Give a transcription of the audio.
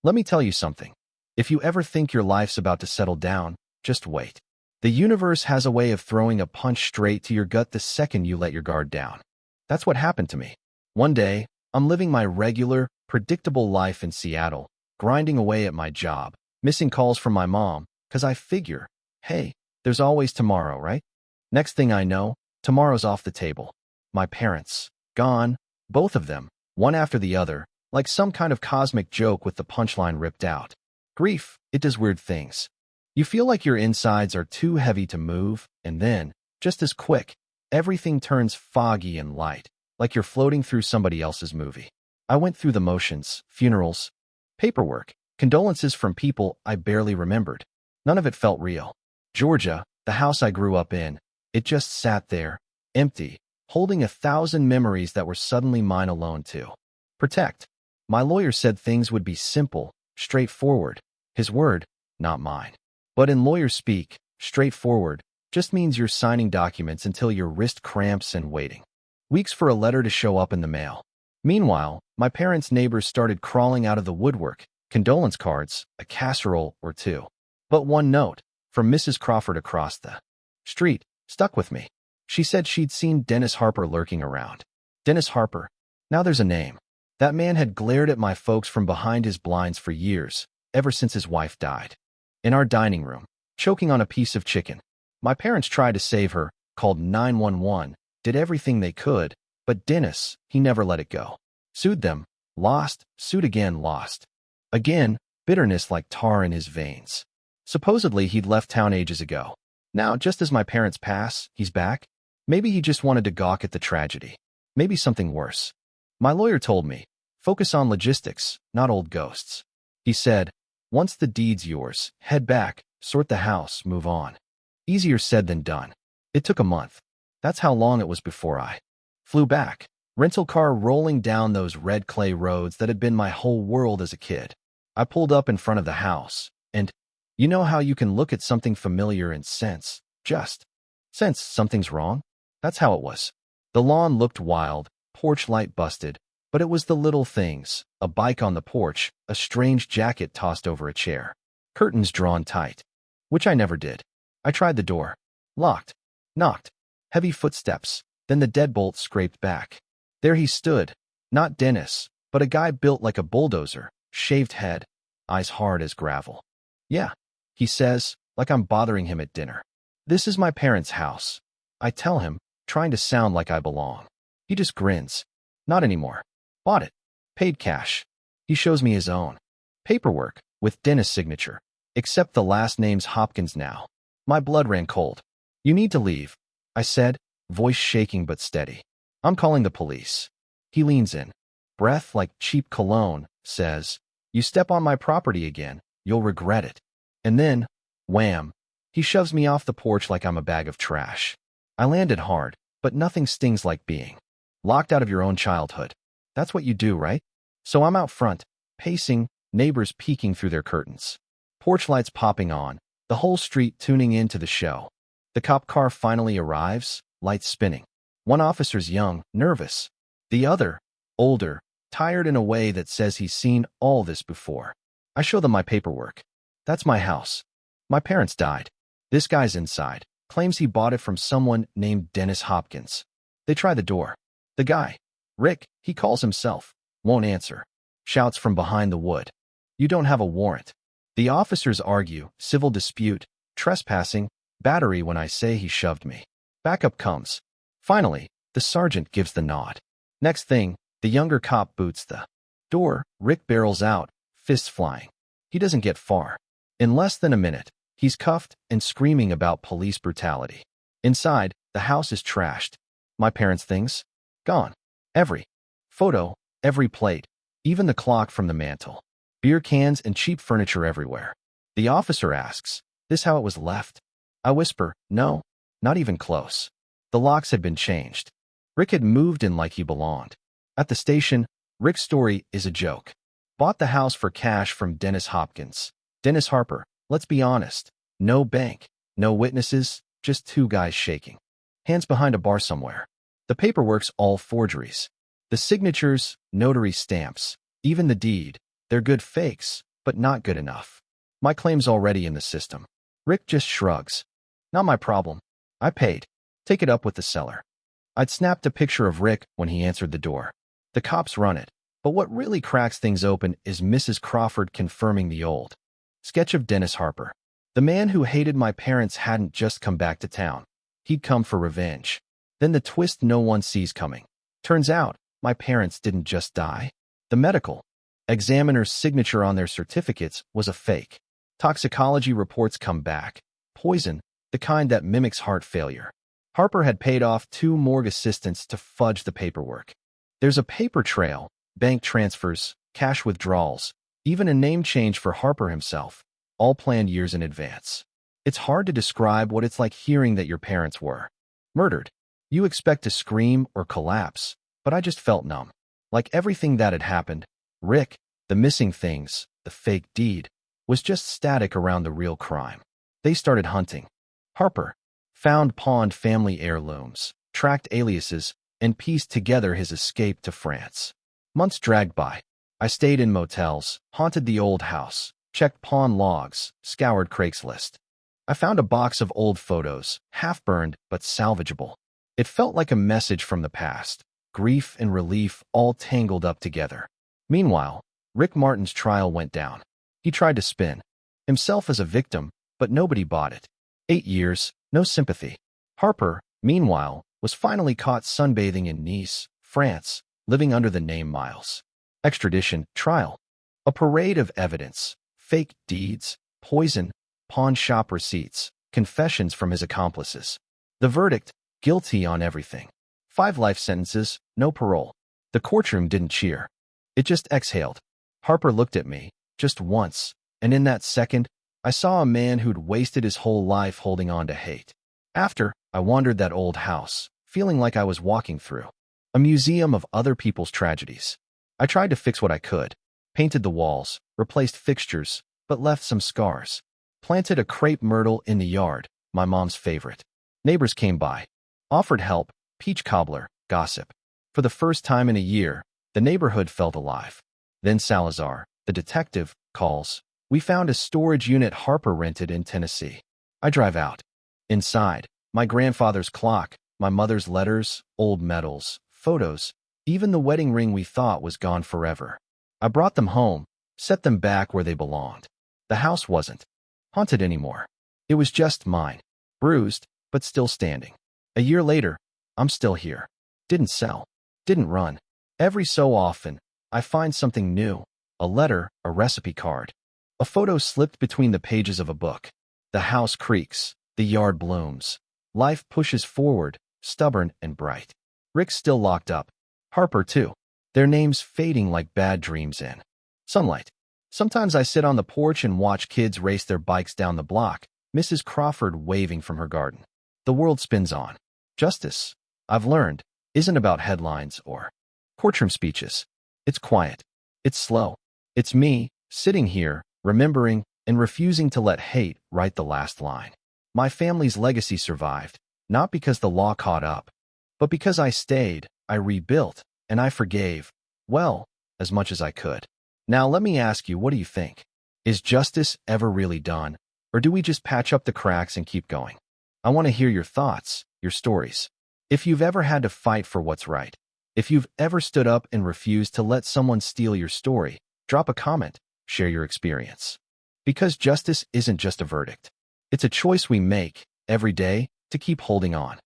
Let me tell you something. If you ever think your life's about to settle down, just wait. The universe has a way of throwing a punch straight to your gut the second you let your guard down. That's what happened to me. One day, I'm living my regular, predictable life in Seattle, grinding away at my job, missing calls from my mom, because I figure, hey, there's always tomorrow, right? Next thing I know, tomorrow's off the table. My parents, gone, both of them, one after the other, like some kind of cosmic joke with the punchline ripped out. Grief, it does weird things. You feel like your insides are too heavy to move, and then, just as quick, everything turns foggy and light, like you're floating through somebody else's movie. I went through the motions, funerals, paperwork, condolences from people I barely remembered. None of it felt real. Georgia, the house I grew up in, it just sat there, empty, holding 1,000 memories that were suddenly mine alone to protect. My lawyer said things would be simple, straightforward. His word, not mine. But in lawyer speak, straightforward just means you're signing documents until your wrist cramps and waiting. Weeks for a letter to show up in the mail. Meanwhile, my parents' neighbors started crawling out of the woodwork, condolence cards, a casserole or two. But one note, from Mrs. Crawford across the street, stuck with me. She said she'd seen Dennis Harper lurking around. Dennis Harper. Now there's a name. That man had glared at my folks from behind his blinds for years, ever since his wife died. In our dining room, choking on a piece of chicken. My parents tried to save her, called 911, did everything they could, but Dennis, he never let it go. Sued them, lost, sued again, lost. Again, bitterness like tar in his veins. Supposedly he'd left town ages ago. Now, just as my parents pass, he's back. Maybe he just wanted to gawk at the tragedy. Maybe something worse. My lawyer told me, focus on logistics, not old ghosts. He said, once the deed's yours, head back, sort the house, move on. Easier said than done. It took a month. That's how long it was before I flew back. Rental car rolling down those red clay roads that had been my whole world as a kid. I pulled up in front of the house, and you know how you can look at something familiar and sense something's wrong? That's how it was. The lawn looked wild, porch light busted, but it was the little things, a bike on the porch, a strange jacket tossed over a chair, curtains drawn tight, which I never did. I tried the door. Locked. Knocked. Heavy footsteps. Then the deadbolt scraped back. There he stood. Not Dennis, but a guy built like a bulldozer, shaved head, eyes hard as gravel. Yeah, he says, like I'm bothering him at dinner. This is my parents' house. I tell him, trying to sound like I belong. He just grins. Not anymore. Bought it. Paid cash. He shows me his own paperwork with Dennis' signature, except the last name's Hopkins now. My blood ran cold. You need to leave, I said, voice shaking but steady. I'm calling the police. He leans in. Breath like cheap cologne, says, you step on my property again, you'll regret it. And then, wham, he shoves me off the porch like I'm a bag of trash. I landed hard, but nothing stings like being locked out of your own childhood. That's what you do, right? So I'm out front, pacing, neighbors peeking through their curtains. Porch lights popping on, the whole street tuning in to the show. The cop car finally arrives, lights spinning. One officer's young, nervous. The other, older, tired in a way that says he's seen all this before. I show them my paperwork. That's my house. My parents died. This guy's inside. Claims he bought it from someone named Dennis Hopkins. They try the door. The guy, Rick, he calls himself, won't answer. Shouts from behind the wood. You don't have a warrant. The officers argue, civil dispute, trespassing, battery when I say he shoved me. Backup comes. Finally, the sergeant gives the nod. Next thing, the younger cop boots the door. Rick barrels out, fists flying. He doesn't get far. In less than a minute, he's cuffed and screaming about police brutality. Inside, the house is trashed. My parents' things? Gone. Every photo, every plate, even the clock from the mantel. Beer cans and cheap furniture everywhere. The officer asks, this how it was left? I whisper, no, not even close. The locks had been changed. Rick had moved in like he belonged. At the station, Rick's story is a joke. Bought the house for cash from Dennis Hopkins. Dennis Harper, let's be honest. No bank, no witnesses, just two guys shaking. Hands behind a bar somewhere. The paperwork's all forgeries. The signatures, notary stamps, even the deed, they're good fakes, but not good enough. My claim's already in the system. Rick just shrugs. Not my problem. I paid. Take it up with the seller. I'd snapped a picture of Rick when he answered the door. The cops run it, but what really cracks things open is Mrs. Crawford confirming the old sketch of Dennis Harper. The man who hated my parents hadn't just come back to town. He'd come for revenge. Then the twist no one sees coming. Turns out, my parents didn't just die. The medical examiner's signature on their certificates was a fake. Toxicology reports come back. Poison, the kind that mimics heart failure. Harper had paid off 2 morgue assistants to fudge the paperwork. There's a paper trail, bank transfers, cash withdrawals, even a name change for Harper himself, all planned years in advance. It's hard to describe what it's like hearing that your parents were murdered. You expect to scream or collapse, but I just felt numb. Like everything that had happened, Rick, the missing things, the fake deed, was just static around the real crime. They started hunting. Harper found pawned family heirlooms, tracked aliases, and pieced together his escape to France. Months dragged by. I stayed in motels, haunted the old house, checked pawn logs, scoured Craigslist. I found a box of old photos, half-burned but salvageable. It felt like a message from the past, grief and relief all tangled up together. Meanwhile, Rick Martin's trial went down. He tried to spin himself as a victim, but nobody bought it. 8 years, no sympathy. Harper, meanwhile, was finally caught sunbathing in Nice, France, living under the name Miles. Extradition, trial. A parade of evidence, fake deeds, poison, pawn shop receipts, confessions from his accomplices. The verdict, guilty on everything. 5 life sentences, no parole. The courtroom didn't cheer. It just exhaled. Harper looked at me, just once, and in that second, I saw a man who'd wasted his whole life holding on to hate. After, I wandered that old house, feeling like I was walking through a museum of other people's tragedies. I tried to fix what I could, painted the walls, replaced fixtures, but left some scars. Planted a crepe myrtle in the yard, my mom's favorite. Neighbors came by, offered help, peach cobbler, gossip. For the first time in a year, the neighborhood felt alive. Then Salazar, the detective, calls. We found a storage unit Harper rented in Tennessee. I drive out. Inside, my grandfather's clock, my mother's letters, old medals, photos, even the wedding ring we thought was gone forever. I brought them home, set them back where they belonged. The house wasn't haunted anymore. It was just mine, bruised, but still standing. A year later, I'm still here. Didn't sell. Didn't run. Every so often, I find something new, a letter, a recipe card. A photo slipped between the pages of a book. The house creaks. The yard blooms. Life pushes forward, stubborn and bright. Rick's still locked up. Harper, too. Their names fading like bad dreams in sunlight. Sometimes I sit on the porch and watch kids race their bikes down the block, Mrs. Crawford waving from her garden. The world spins on. Justice, I've learned, isn't about headlines or courtroom speeches. It's quiet. It's slow. It's me, sitting here, remembering and refusing to let hate write the last line. My family's legacy survived, not because the law caught up, but because I stayed, I rebuilt, and I forgave, well, as much as I could. Now let me ask you, what do you think? Is justice ever really done, or do we just patch up the cracks and keep going? I want to hear your thoughts, your stories. If you've ever had to fight for what's right, if you've ever stood up and refused to let someone steal your story, drop a comment, share your experience. Because justice isn't just a verdict. It's a choice we make, every day, to keep holding on.